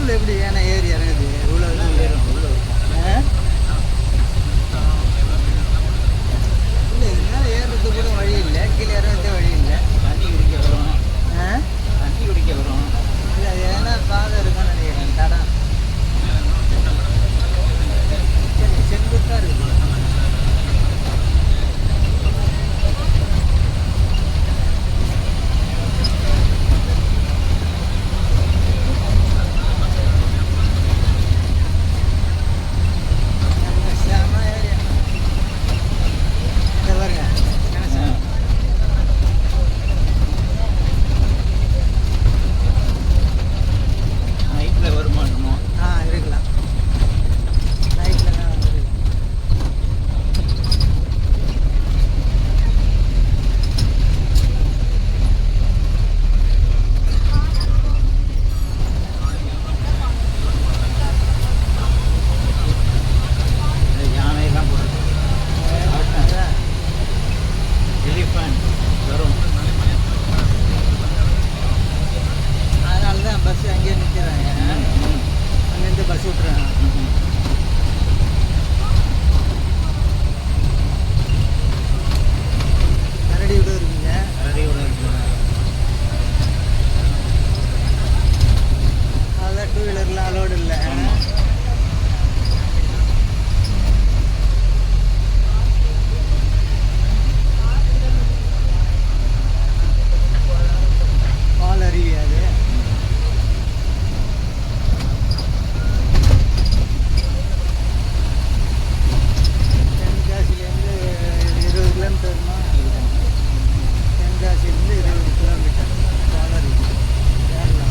உள்ளூரில் எப்படி ஏன்னா ஏறி இறங்குது உள்ள இல்லை இது மேலே ஏறுறதுக்கு கூட வழி இல்லை, கீழே இறங்குறதே வழி இல்லை. தண்ணி குடிக்க வரும், தண்ணி குடிக்க வரும். இல்லை அது ஏன்னா பாதை இருக்குன்னு நினைக்கிறேன், தடம் சரி செங்குத்தாக இருக்குது. பஸ் அங்கேயே நிற்கிறாங்க, அங்கேருந்து பஸ் விட்றாங்க. கரடி விட இருக்குங்க, கரடி விட இருக்குங்க. அதெல்லாம் டூ வீலர்லாம் அலோடு இல்லை. பால் அருவி அது. தென்காசிலேருந்து 20 கிலோமீட்டர்னா, தென்காசிலேருந்து 20 கிலோமீட்டர் பால் அருவி கேரளா.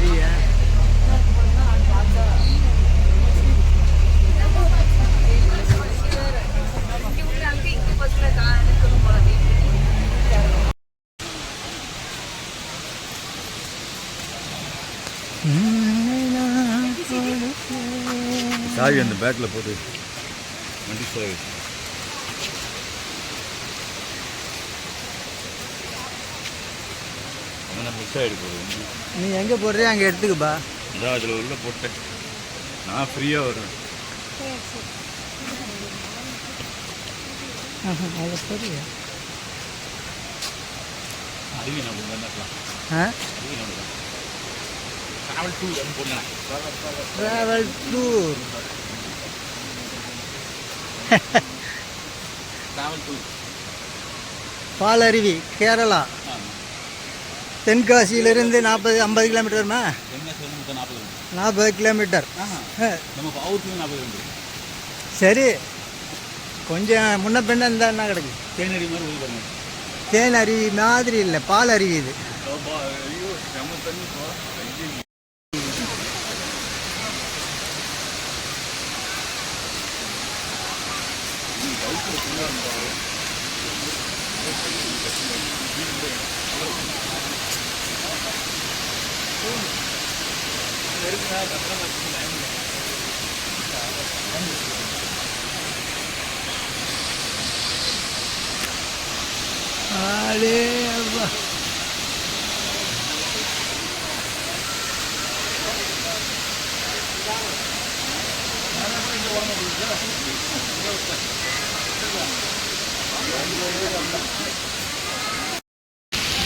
அருவியா? சாவி அந்த பேக்கில் போட்டு வண்டி சாவி. ஆனால் மிஸ் ஆகிடு போகுது. நீ எங்கே போடுறியோ அங்கே எடுத்துக்கப்பா. இதான் அதில் உள்ள போட்டேன். நான் ஃப்ரீயாக வருவேன். அது சரியா? அருவி நம்ம வந்துடலாம். அருவி நம்ம ட்ராவல் டூர் வந்து போடலாம். Travel tour. Travel tour. Palaruvi Kerala. தென்காசியிலிருந்து 40-50 கிலோமீட்டர் வருமா? 40 கிலோமீட்டர். நம்ம அவுட்ல 40 கிலோமீட்டர். சரி, கொஞ்சம் முன்ன பின்ன இருந்தால் என்ன கிடக்கு? தேனருவி மாதிரி போய் பாருங்க. தேன் அருவி மாதிரி இல்லை, பால் அருவி இது. ஐயோ நம்ம தண்ணி போ. ஆளே அப்பா.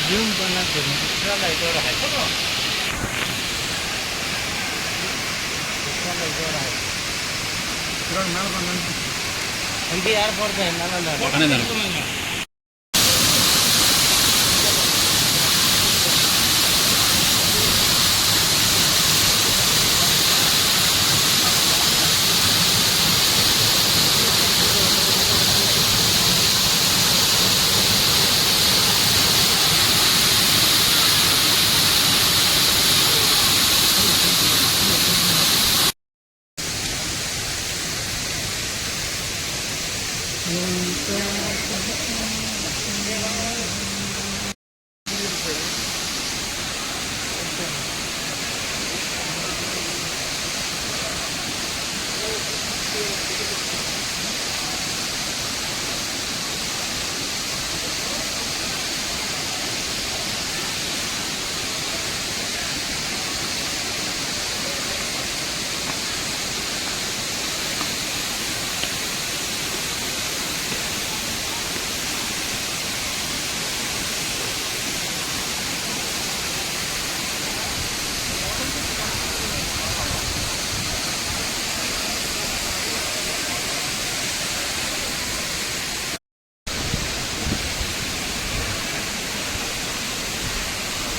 ஜூம் பண்ணா தெரியும். இங்கே யார் போகிறது? என்னால்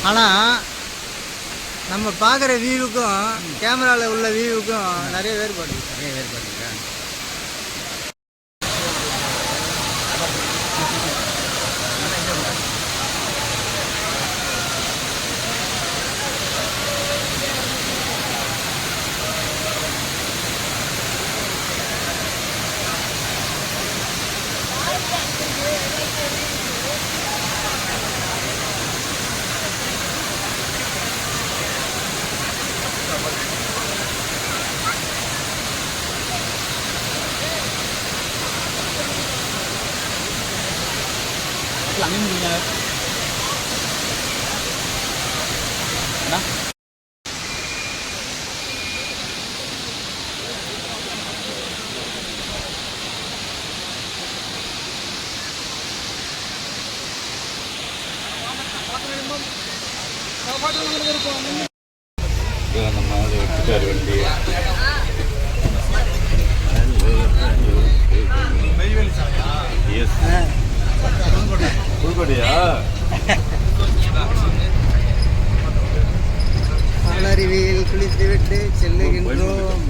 ஆனால் நம்ம பார்க்குற வியூவுக்கும் கேமராவில் உள்ள வியூவுக்கும் நிறைய வேறுபாடு. Langin punya. Nah. நம்ம அதை எடுத்துக்கார் வண்டி. எஸ் புதுக்கோட்டையா? பாலருவியில் குளித்து விட்டு செல்லுகின்றோம்.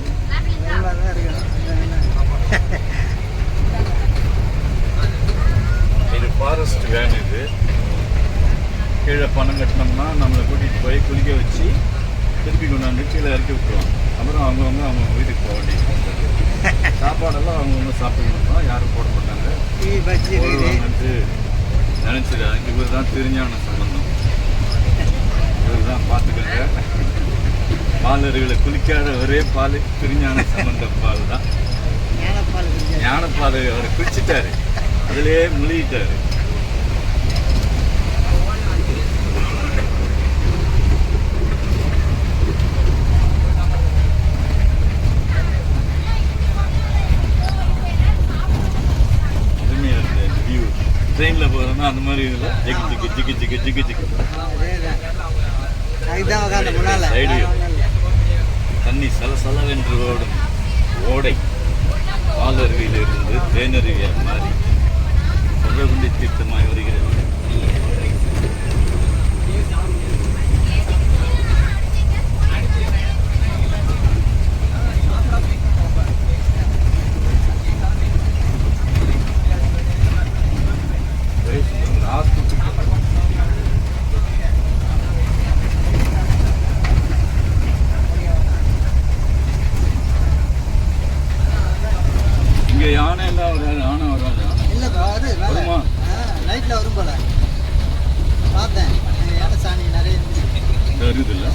இது ஃபாரஸ்ட் வேன். இது கீழே பணம் கட்டினோம்னா நம்மளை கூட்டிகிட்டு போய் குளிக்க வச்சு கொண்டாந்து கீழே இறக்கி விட்டுருவாங்க. அப்புறம் அவங்க வீட்டுக்கு போக வேண்டியது. சாப்பாடெல்லாம் அவங்கவுங்க சாப்பிடணுமா, யாரும் போட மாட்டாங்க. டீ பஜ்ஜி இருக்குது. போடுவாங்கன்ட்டு நினச்சிடாங்க. இவர் தான் திருஞான சம்பந்தம். இவர் தான் பார்த்துக்கோங்க. பாலர்களை குளிக்காத ஒரே பால் திருஞான சம்பந்தம் பால் தான். ஞானப்பால் குடிக்க. ஞானப்பால் அவர் குளிச்சிட்டாரு, அதிலே முழுகிட்டாரு. அருமையாக இருக்குது இந்த வியூ. ட்ரெயினில் போகிறோன்னா அந்த மாதிரி இல்லை. ஜிக்கு ஜிக்கு ஜிக்கு ஜிக்கு ஜிக்கு ஜிக்கு. அதேதான். அதுதான் உட்காந்து முன்னால. சைடு தண்ணி சலசலவென்று ஓடும் ஓடை பாலருவியிலிருந்து தேனருவியாக மாறி சொல்றகுண்டி தீர்த்தமாய் வருகிறது. இங்கே யானை எல்லாம் வராது. யானை வராது. இல்லைப்பா அது வருமா? நைட்டில் வரும் போல பார்த்தேன். யானை சாணி நிறைய இருந்துச்சு. வருது இல்லை.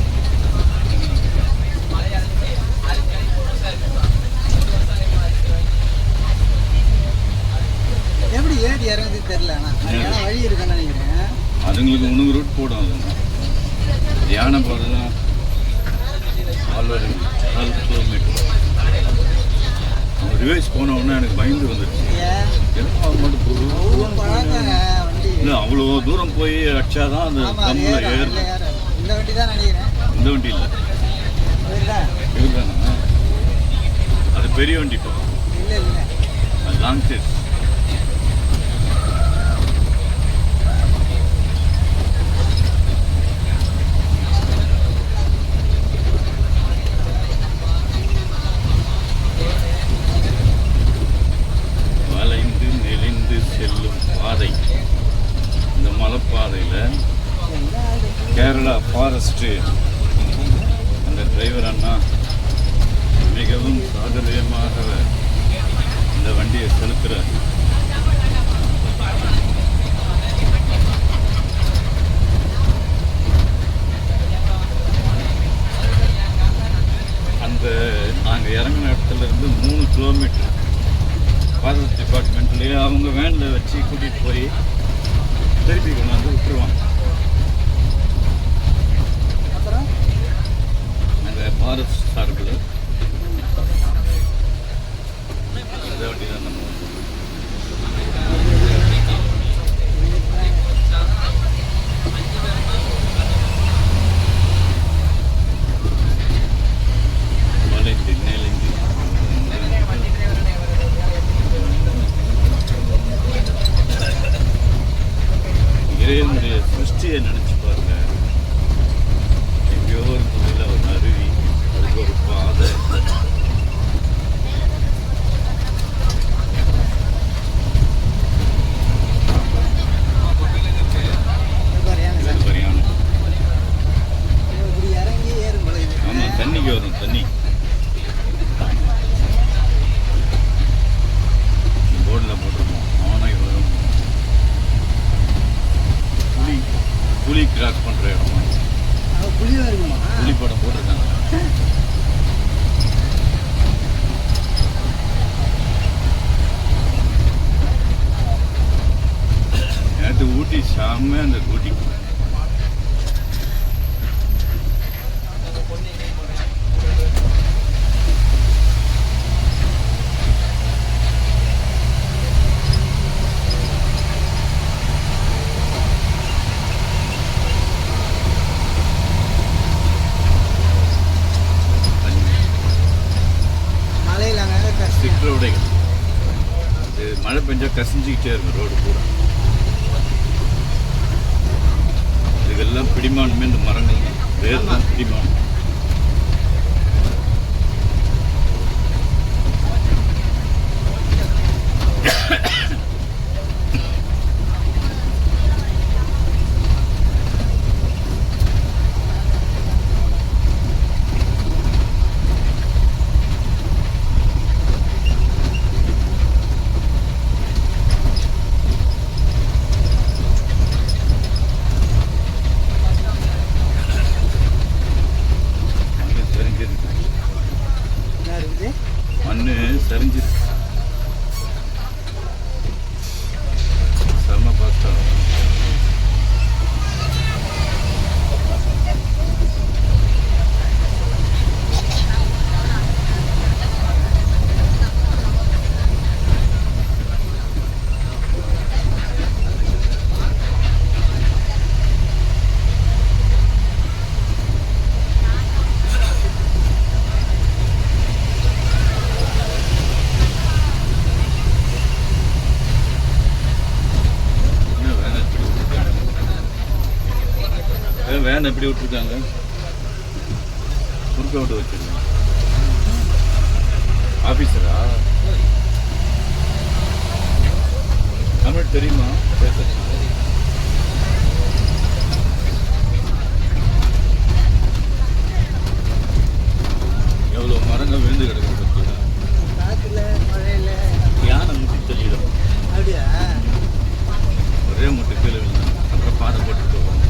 எப்படி ஏறி இறங்குது தெரியல. ஆனால் வழி இருக்குன்னு நினைக்கிறேன். அதுங்களுக்கு உணவு ரூட் போடும். அதுங்க யானை போகிறதுலாம் 12 கிலோமீட்டர். ரிவைஸ் போன உடனே எனக்கு பயந்து வந்துடுச்சு. ஏன் என்னமோ அது மட்டும் அவ்வளோ பழக்கங்க வண்டி. இல்லை, அவ்வளோ தூரம் போய் அடிச்சாதான் அந்த ஆமாம், அது தம்மில் ஏறும். ஏறும். இல்லை, ஏறும். இந்த வண்டி தான் நினைக்கிறேன். இந்த வண்டி இல்லை, இதுதான். இதுதானே. அது பெரிய வண்டி. இப்போ இல்லை இல்லை அது லாங் டேஸ். வளைந்து நெளிந்து செல்லும் பாதை. இந்த மலைப்பாதையில் கேரளா ஃபாரஸ்ட்டு அந்த டிரைவர் அண்ணா மிகவும் சாதுரியமாக இந்த வண்டியை செலுத்துகிறார். அந்த நாங்கள் இறங்கின இடத்துல இருந்து 3 கிலோமீட்டர் ஃபாரஸ்ட் டிபார்ட்மெண்ட்லேயே அவங்க வேனில் வச்சு கூட்டிகிட்டு போய் திருப்பி கொண்டாந்து விட்டுருவாங்க. அப்புறம் அந்த ஃபாரஸ்ட் சார்பில் இந்த வண்டி தான் நம்ம வளைந்து நெளிந்து இறைவனுடைய சிருஷ்டியை நினச்சி பாருங்க. எங்கேயோ ஒரு துறையில் ஒரு அருவி, அதுக்கு ஒரு பாதை. சரியான சரியான. இப்படி இறங்கி ஏறும் போல இது. ஆமாம், தண்ணிக்கு வரும் தண்ணி. போர்டில் போட்டிருக்கோம் ஆனை வரும். புலி கிராஸ் பண்ணுற இடம். புளியும் இருக்குமா? புலி படம் போட்டிருக்காங்க. நேற்று ஊட்டி செம்மையாக அந்த ஊட்டி. மலையில் அங்கே கஷ்டம். சிற்றோடைகள். இது மழை பெஞ்சா கசிஞ்சிக்கிட்டே இருக்கும் ரோடு பூரா. இதுக்கெல்லாம் பிடிமானமே இந்த மரங்கள் தான். வேறு தான் பிடிமானம். சரிஞ்சிருக்கு. என்ன இருக்குது? மண்ணு சரிஞ்சிருக்கு. செம்ம பாஸ்டா. வேன் எப்படி விட்டுருக்காங்க? குறுக்க விட்டு வச்சிருக்காங்க. ஆபீஸரா? தமிழ் தெரியுமா பேச? எவ்வளோ மரங்கள் விழுந்து கிடக்கு பார்த்தீங்களா? காத்துல மழையில யானை முட்டி சொல்லிடும். அப்படியா? ஒரே முட்டு கீழே விழுந்தாங்க. அப்புறம் பாதை போட்டுட்டு போவாங்க.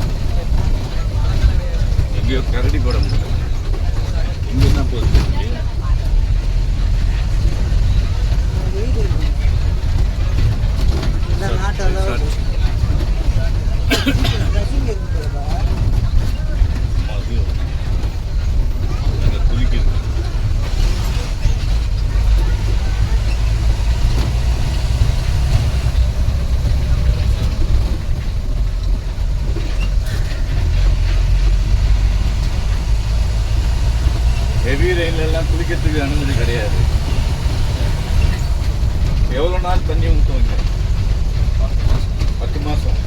எங்கேயோ கரடி போட முடியல. இங்கே என்ன போகுது? வீடு இருக்கு. இந்த நாட்டெல்லாம் ரசிங்க இருக்குதா? குளிக்குது. ஹெவி ரெயின்லாம் குளிக்கிறதுக்கு அனுமதி கிடையாது. எவ்வளோ நாள் தண்ணி ஊற்றுவாங்க? 10 மாதம்.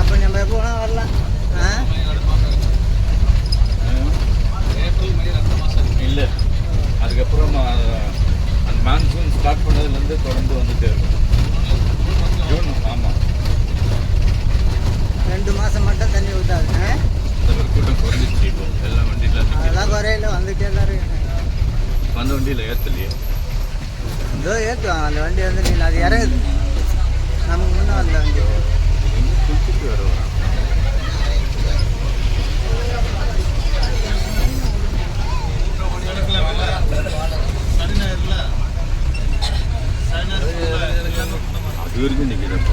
அப்போ நம்ம எப்போ வேணா வரலாம். இல்லை, அதுக்கப்புறம் அந்த மான்சூன் ஸ்டார்ட் பண்ணதுலேருந்து தொடர்ந்து வந்துட்டே இருக்கும். ஜூன். ஆமாம், 2 மாதம் மட்டும் தண்ணி ஊற்றாது. இந்த ஒரு கூட்டம் குறைஞ்சிச்சு. இப்போ எல்லா வண்டியிலாம் அதெல்லாம் குறையில வந்துட்டே தான் இருக்கு. அந்த வண்டியில் ஏற்றலையே. இதோ ஏற்றுவாங்க அந்த வண்டி வந்து நீ அது இறங்குது. நமக்கு முன்னே வந்த வண்டி இங்கே குளிச்சுட்டு வர வரான். அது வரைக்கும் நிற்கிறப்போ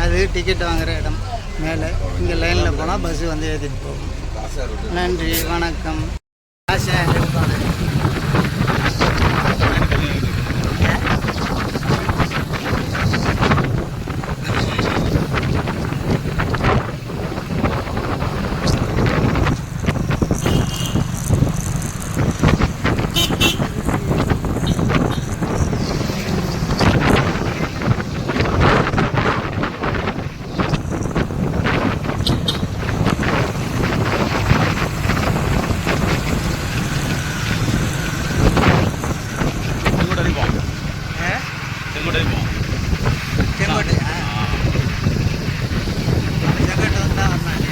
அது டிக்கெட் வாங்குற இடம் மேலே. இங்கே லைனில் போனால் பஸ்ஸு வந்து ஏற்றிட்டு போகும். நன்றி, வணக்கம். ஆசை செங்கோட்டையா? செங்கோட்டை வந்தால் வந்தாங்க.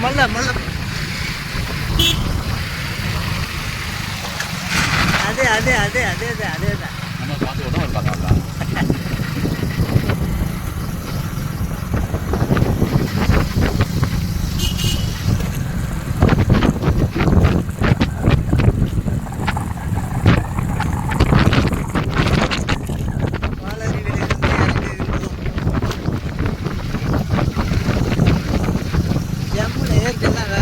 மல்ல மல்ல அதே அதே அதே அதே தான் அதே தான். நம்ம பார்த்து விட ஒரு பார்த்தாங்களா? ஜம்முன்னு ஏற்கனவே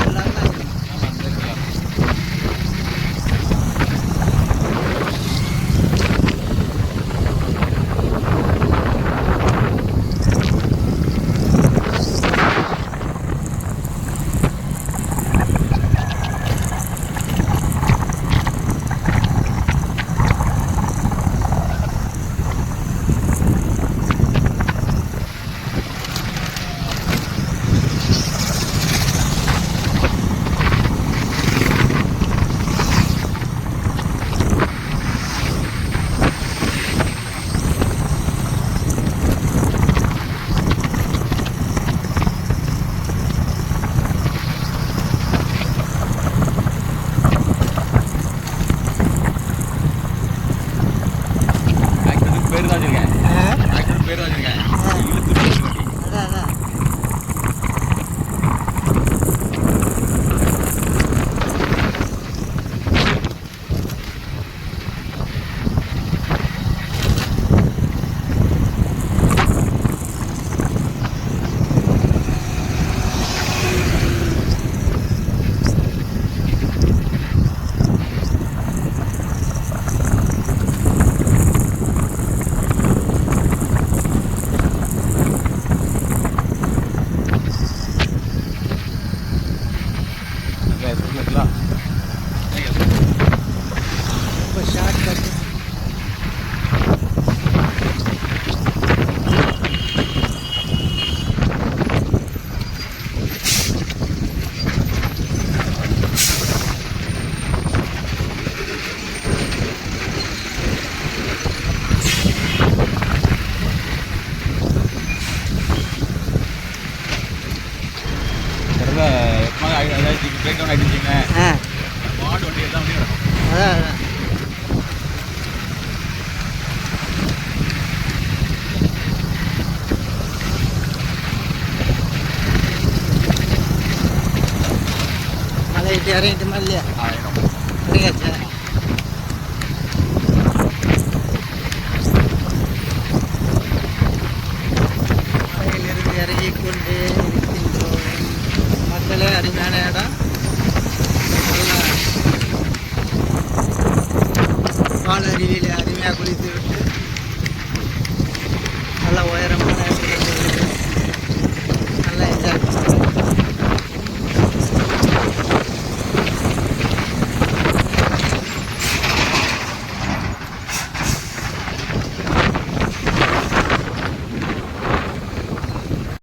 ரைட்டு இறங்கிட்டுமா இல்லையா? ஆயிரம் இறங்கியாச்சா? மலையிலிருந்து இறங்கி கொண்டு இருக்கின்றோம். மக்களே, அருமையான இடம். நல்லா பால் அருவியில் அருமையாக குளித்து விட்டு